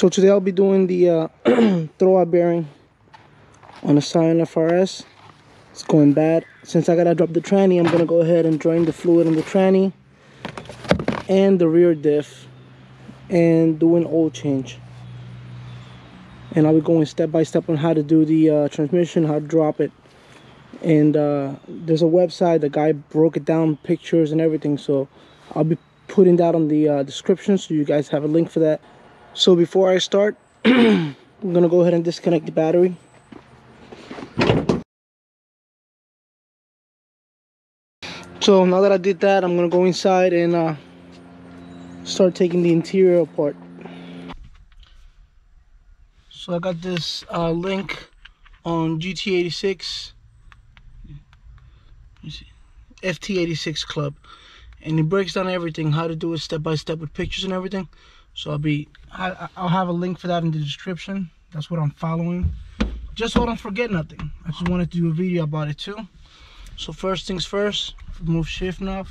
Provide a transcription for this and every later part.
So today I'll be doing the throwout bearing on the Scion FRS. It's going bad. Since I gotta drop the tranny, I'm gonna go ahead and drain the fluid in the tranny and the rear diff and do an oil change. And I'll be going step by step on how to do the transmission, how to drop it. And there's a website, the guy broke it down, pictures and everything, so I'll be putting that on the description so you guys have a link for that. So before I start, I'm gonna go ahead and disconnect the battery. So now that I did that, I'm gonna go inside and start taking the interior apart. So I got this link on GT86 FT86 Club, and it breaks down everything, how to do it step by step with pictures and everything. So I'll have a link for that in the description. That's what I'm following, just so I don't forget nothing. I just wanted to do a video about it too. So first things first, remove shift knob.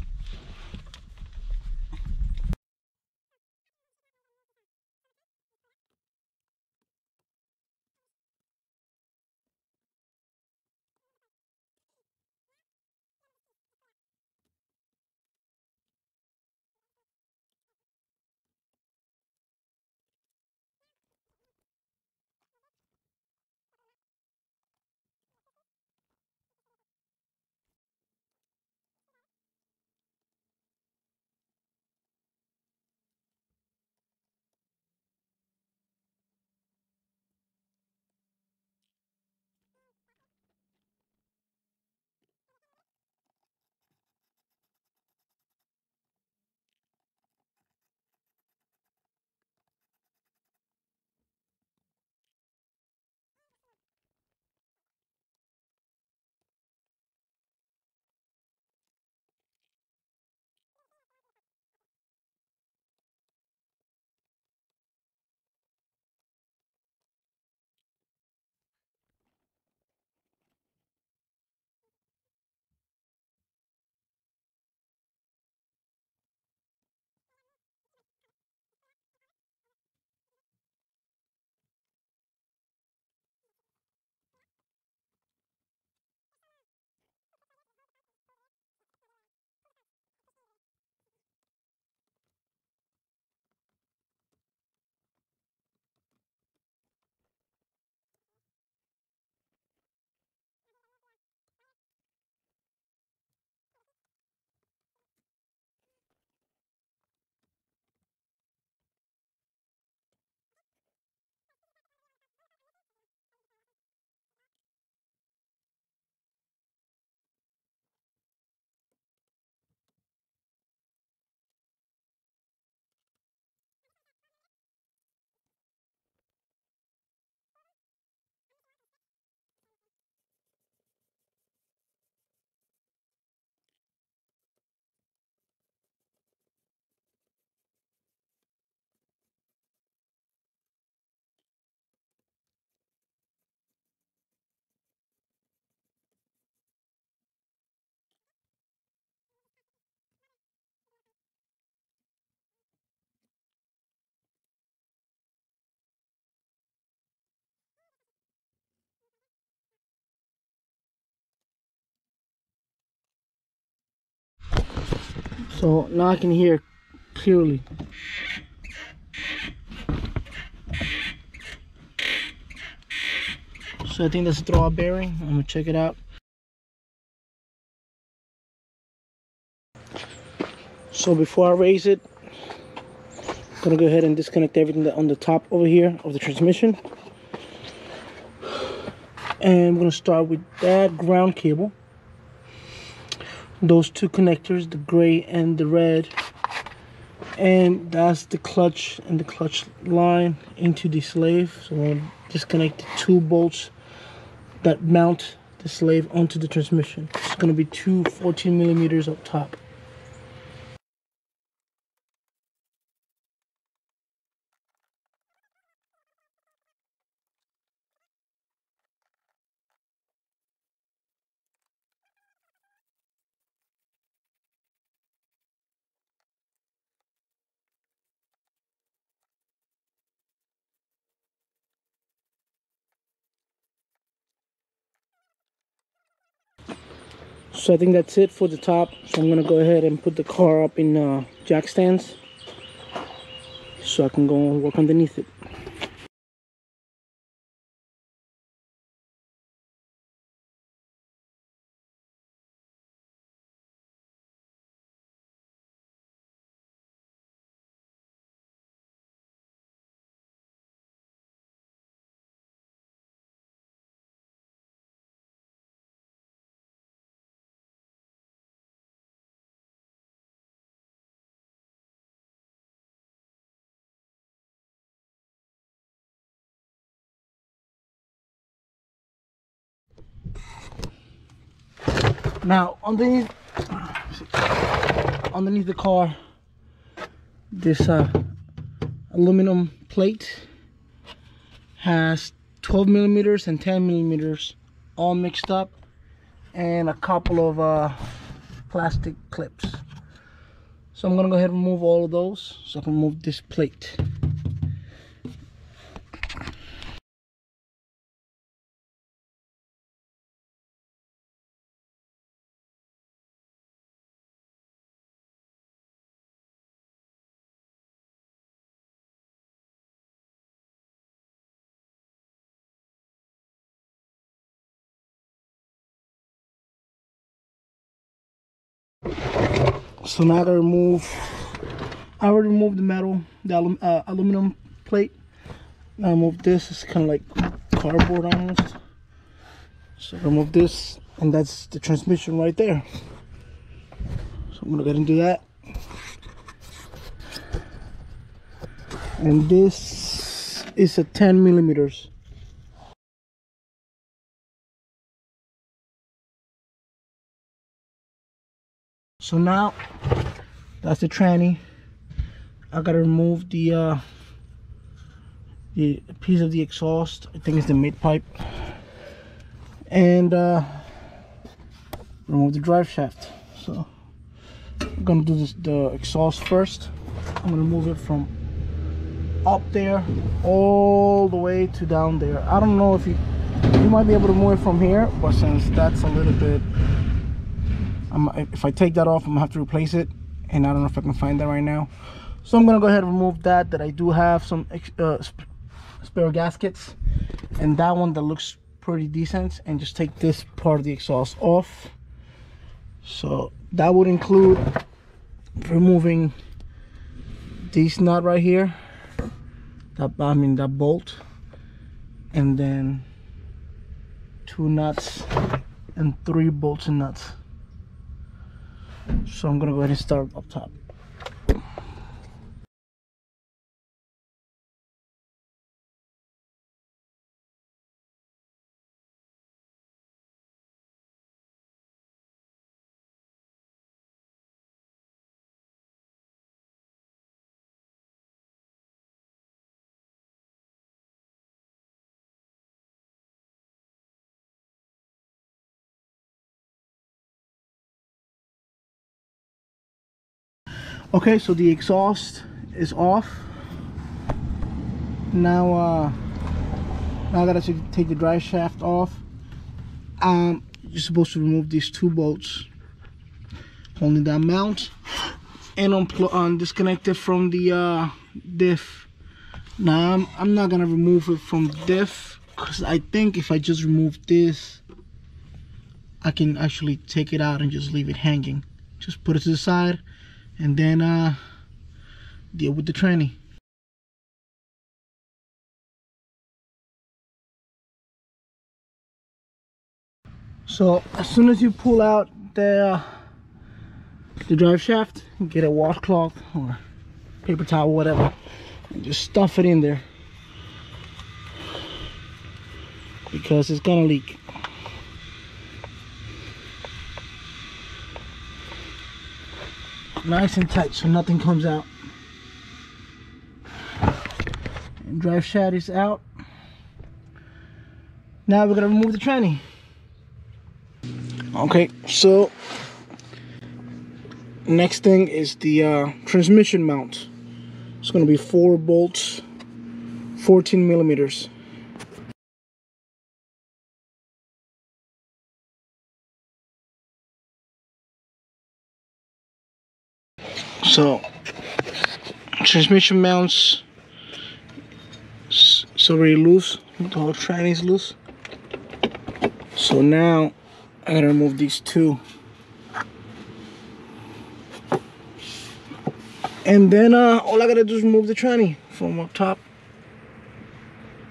So now I can hear clearly. So I think that's a throwout bearing. I'm gonna check it out. So before I raise it, I'm gonna go ahead and disconnect everything on the top over here of the transmission. And I'm gonna start with that ground cable. Those two connectors, the gray and the red. And that's the clutch and the clutch line into the slave. So I'm gonna disconnect the two bolts that mount the slave onto the transmission. It's gonna be two 14mm up top. So I think that's it for the top. So I'm gonna go ahead and put the car up in jack stands so I can go and work underneath it. Now underneath the car, this aluminum plate has 12 millimeters and 10 millimeters all mixed up, and a couple of plastic clips. So I'm gonna go ahead and remove all of those so I can remove this plate. So now I gotta remove, I already removed the metal, the aluminum plate. Now I remove this, it's kind of like cardboard almost. So I remove this, and that's the transmission right there. So I'm gonna go ahead and do that. And this is a 10 millimeters. So now that's the tranny. I gotta remove the piece of the exhaust. I think it's the mid pipe, and remove the drive shaft. So I'm gonna do the exhaust first. I'm gonna move it from up there all the way to down there. I don't know if you might be able to move it from here, but since that's a little bit, if I take that off, I'm gonna have to replace it, and I don't know if I can find that right now. So I'm gonna go ahead and remove that. I do have some spare gaskets, and that one that looks pretty decent, and just take this part of the exhaust off. So that would include removing this nut right here, that bolt, and then 2 nuts and 3 bolts and nuts. So I'm gonna go ahead and start up top. Okay, so the exhaust is off. Now now I gotta take the drive shaft off. You're supposed to remove these 2 bolts holding that mount, and disconnect it from the diff. Now I'm not gonna remove it from the diff, because I think if I just remove this, I can actually take it out and just leave it hanging. Just put it to the side, and then deal with the tranny. So as soon as you pull out the drive shaft, get a washcloth or paper towel, whatever, and just stuff it in there, because it's gonna leak. Nice and tight so nothing comes out. And drive shaft is out. Now we're gonna remove the tranny. Okay, so next thing is the transmission mount. It's gonna be 4 bolts, 14 millimeters. So transmission mounts it's already loose. The whole tranny is loose. So now I gotta remove these two. And then all I gotta do is remove the tranny from up top,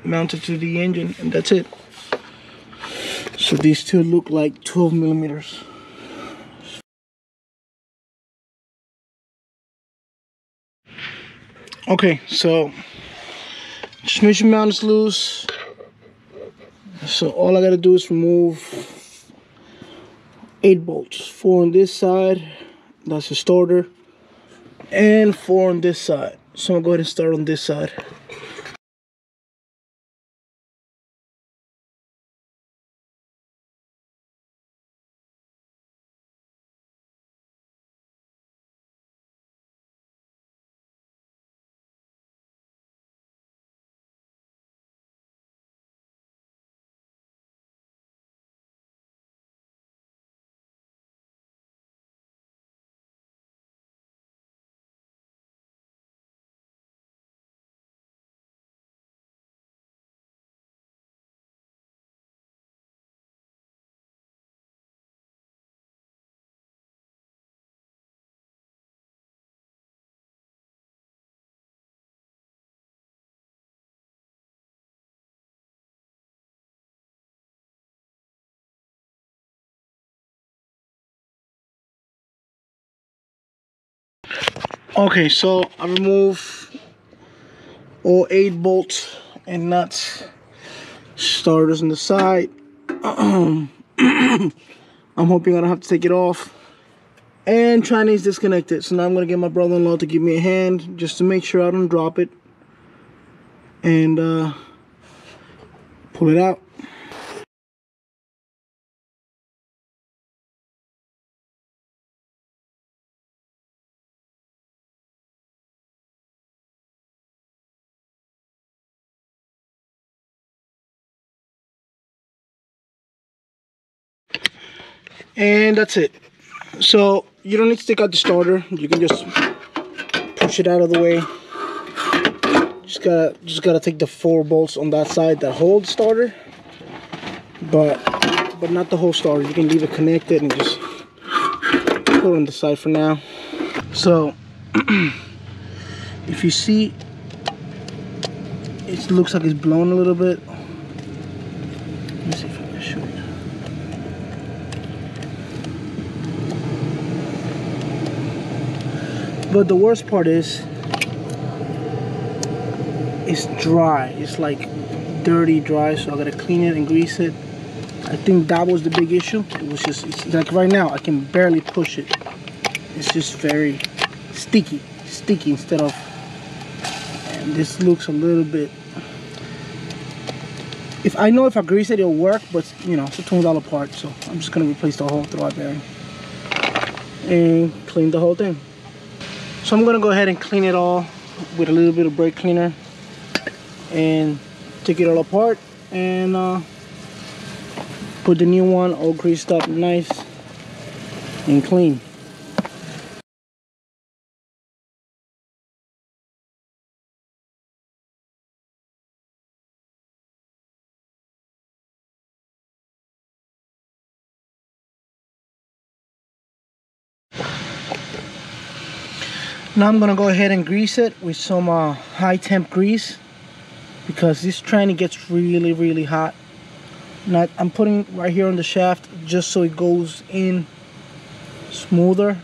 mount it to the engine, and that's it. So these two look like 12 millimeters. Okay, so transmission mount is loose. So all I gotta do is remove 8 bolts. 4 on this side, that's the starter, and 4 on this side. So I'm gonna go ahead and start on this side. Okay, so I remove all 8 bolts and nuts, starters on the side. I'm hoping I don't have to take it off. And tranny is disconnected, so now I'm gonna get my brother-in-law to give me a hand just to make sure I don't drop it, and pull it out. And that's it. So you don't need to take out the starter. You can just push it out of the way. Just gotta take the 4 bolts on that side that hold the starter, but not the whole starter. You can leave it connected and just put it on the side for now. So if you see, it looks like it's blown a little bit. Let me see if I can show you. But the worst part is, it's dry. It's like dirty dry, so I gotta clean it and grease it. I think that was the big issue. It was just, it's like right now I can barely push it. It's just very sticky instead of, and this looks a little bit, if I grease it, it'll work, but you know, it's a $20 part, so I'm just gonna replace the whole throwout bearing and clean the whole thing. So I'm gonna go ahead and clean it all with a little bit of brake cleaner and take it all apart and put the new one all greased up nice and clean. Now I'm gonna go ahead and grease it with some high temp grease, because this tranny gets really hot. Now I'm putting right here on the shaft just so it goes in smoother.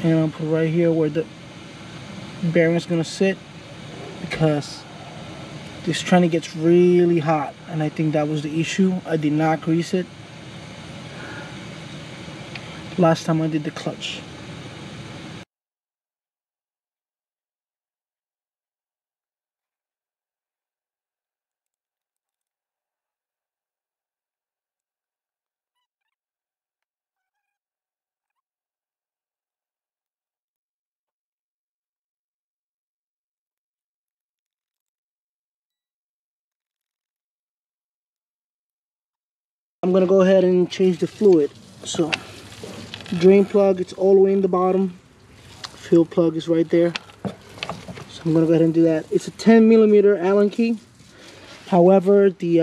And I'll put right here where the bearing is gonna sit, because this tranny gets really hot, and I think that was the issue. I did not grease it last time I did the clutch. I'm gonna go ahead and change the fluid. So drain plug, it's all the way in the bottom. Fuel plug is right there. So I'm gonna go ahead and do that. It's a 10mm Allen key. However, the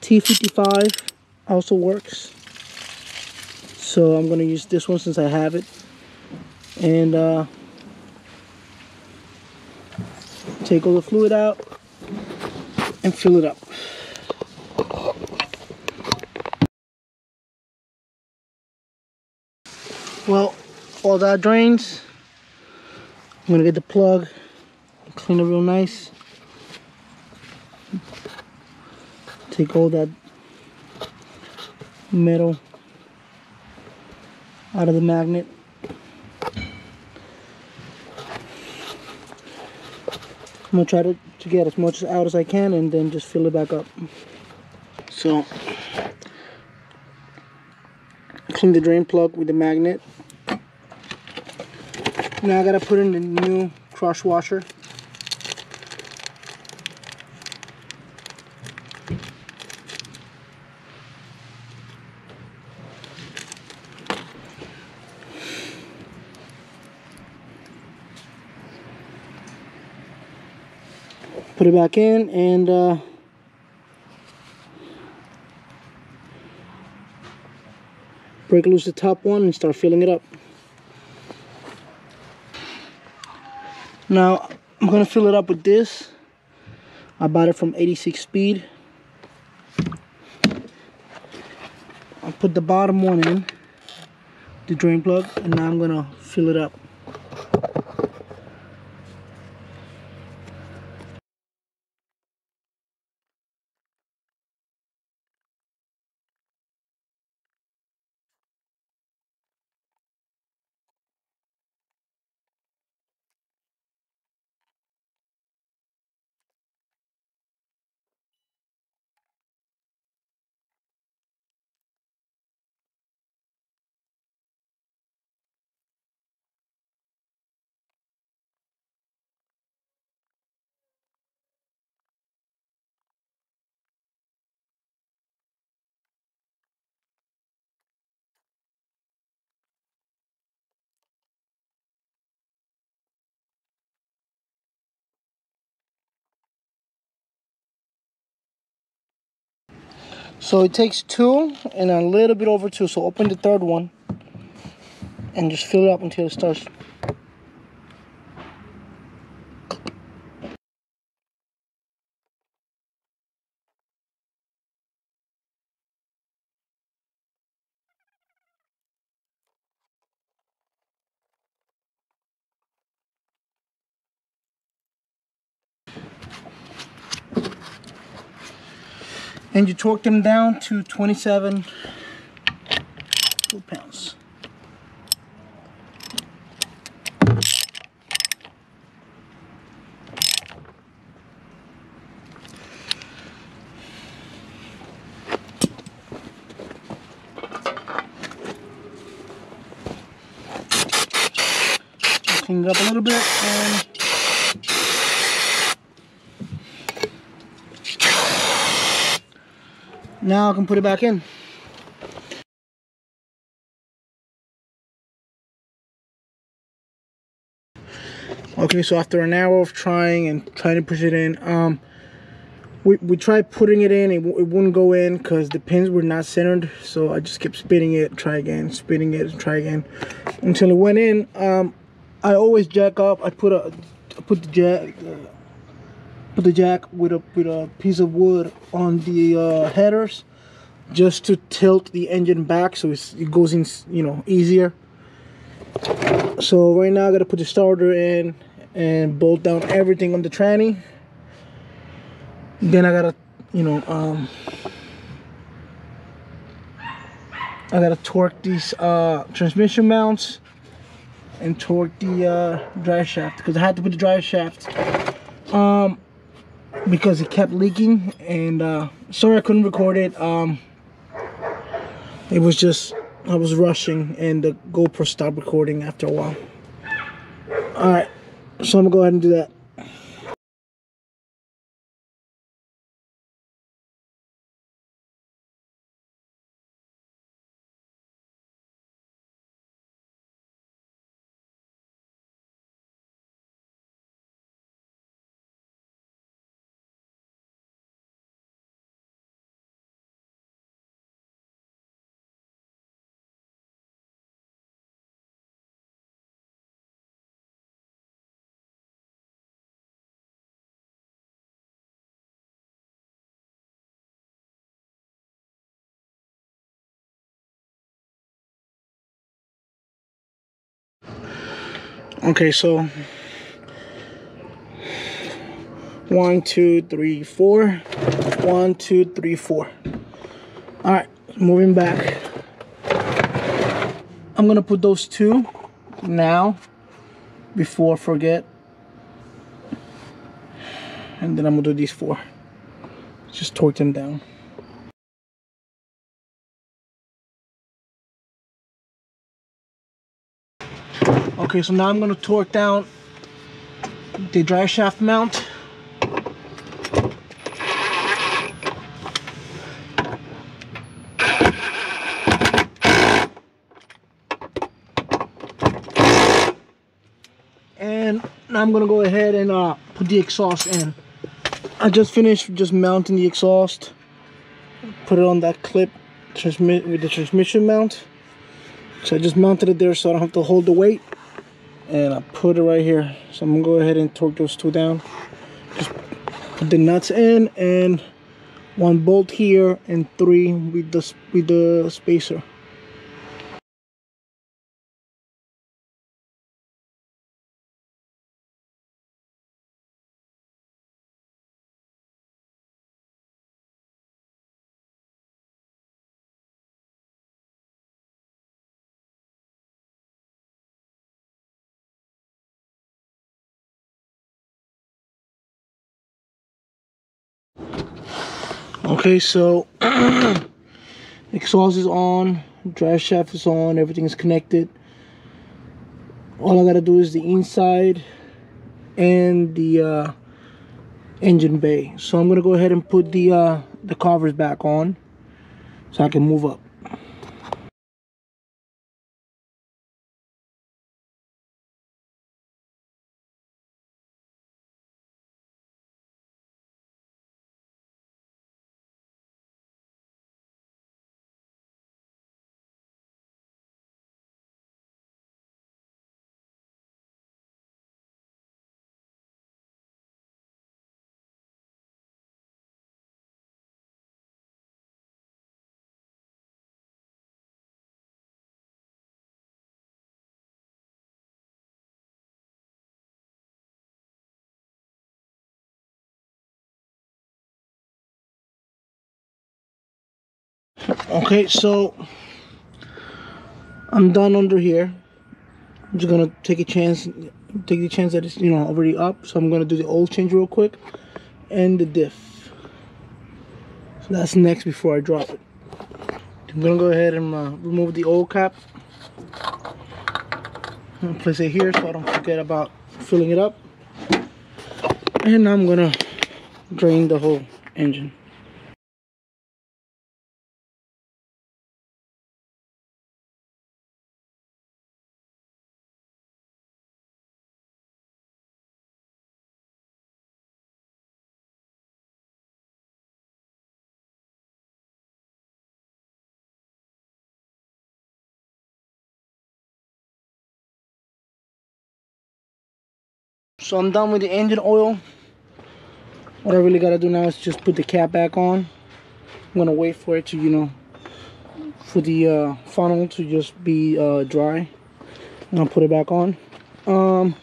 T55 also works. So I'm gonna use this one since I have it. And take all the fluid out and fill it up. Well, all that drains. I'm gonna get the plug, clean it real nice. Take all that metal out of the magnet. I'm gonna try to get as much out as I can and then just fill it back up. So, clean the drain plug with the magnet. Now I gotta put in the new crush washer. Put it back in and break loose the top one and start filling it up. Now I'm gonna fill it up with this. I bought it from 86 speed. I'll put the bottom one in, the drain plug, and now I'm gonna fill it up. So it takes 2 and a little bit over 2. So open the third one and just fill it up until it starts. And you torque them down to 27 foot-pounds. Clean it up a little bit and now I can put it back in. Okay, so after an hour of trying to push it in, we tried putting it in, it wouldn't go in because the pins were not centered. So I just kept spinning it, try again, spinning it, try again, until it went in. I always jack up. I put the jack with a piece of wood on the headers, just to tilt the engine back so it goes in, you know, easier. So right now I gotta put the starter in and bolt down everything on the tranny. Then I gotta, you know, I gotta torque these transmission mounts and torque the drive shaft, because I had to put the drive shaft because it kept leaking. And sorry I couldn't record it. It was just, I was rushing and the GoPro stopped recording after a while. Alright, so I'm gonna go ahead and do that. Okay, so 1, 2, 3, 4. 1, 2, 3, 4. All right, moving back. I'm gonna put those two now before I forget, and then I'm gonna do these 4. Just torque them down. Okay, so now I'm gonna torque down the drive shaft mount. And now I'm gonna go ahead and put the exhaust in. I just finished mounting the exhaust. Put it on that clip with the transmission mount. So I just mounted it there so I don't have to hold the weight. And I put it right here. So I'm gonna go ahead and torque those 2 down. Just put the nuts in, and 1 bolt here and 3 with the spacer. Okay, so exhaust is on, drive shaft is on, everything is connected. All I gotta do is the inside and the engine bay. So I'm gonna go ahead and put the covers back on so I can move up. Okay, so I'm done under here. I'm just gonna take the chance that it's already up. So I'm gonna do the oil change real quick and the diff. So that's next before I drop it. I'm gonna go ahead and remove the oil cap. I'm gonna place it here so I don't forget about filling it up. And I'm gonna drain the whole engine. So I'm done with the engine oil. What I really gotta do now is just put the cap back on. I'm gonna wait for it to, for the funnel to just be dry. And I'll put it back on. I'm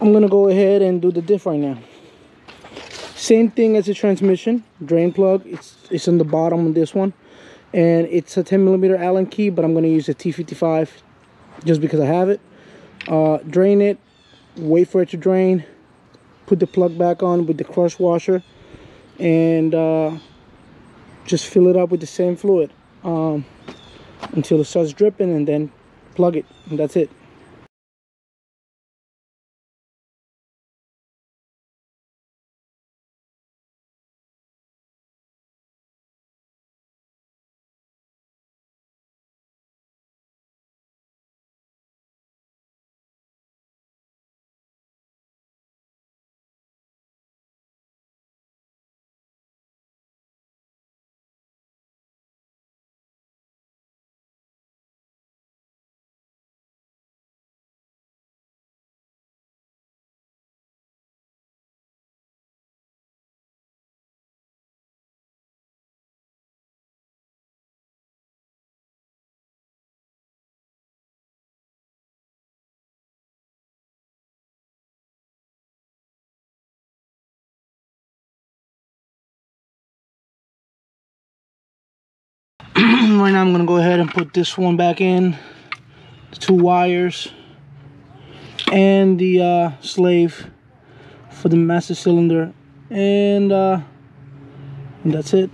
gonna go ahead and do the diff right now. Same thing as the transmission. Drain plug, it's on the bottom of this one. And it's a 10mm Allen key, but I'm gonna use a T55 just because I have it. Drain it, wait for it to drain, put the plug back on with the crush washer, and just fill it up with the same fluid until it starts dripping, and then plug it, and that's it. Right now I'm gonna go ahead and put this one back in, the 2 wires, and the slave for the master cylinder, and that's it.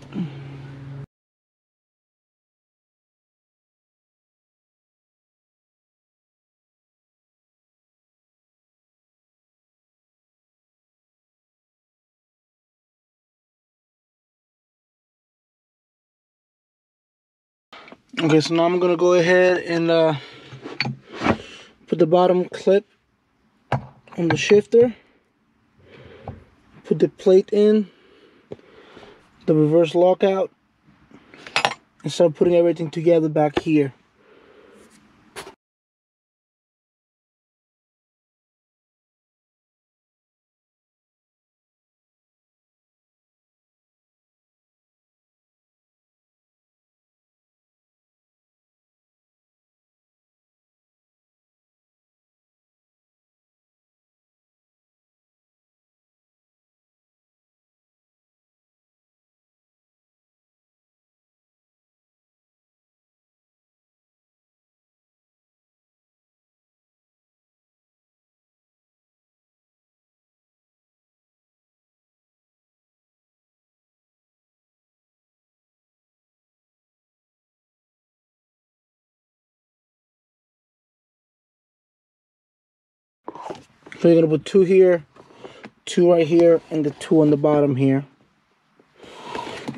Okay, so now I'm gonna go ahead and put the bottom clip on the shifter, put the plate in, the reverse lockout, and start putting everything together back here. So you're gonna put 2 here, 2 right here, and the 2 on the bottom here,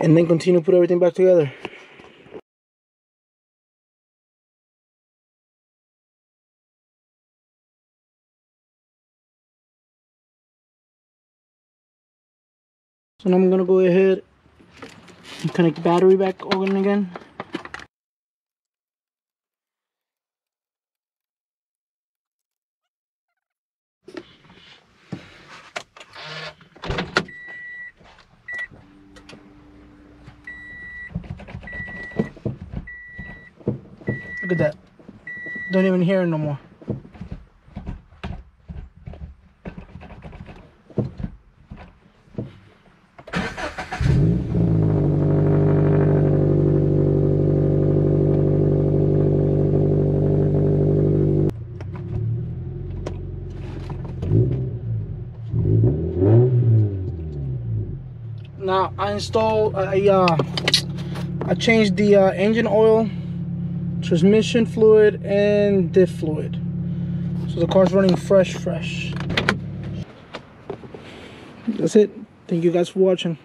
and then continue to put everything back together. So now I'm gonna go ahead and connect the battery back on again. Look at that. Don't even hear it no more. Now I changed the engine oil, transmission fluid, and diff fluid, so the car's running fresh. That's it. Thank you guys for watching.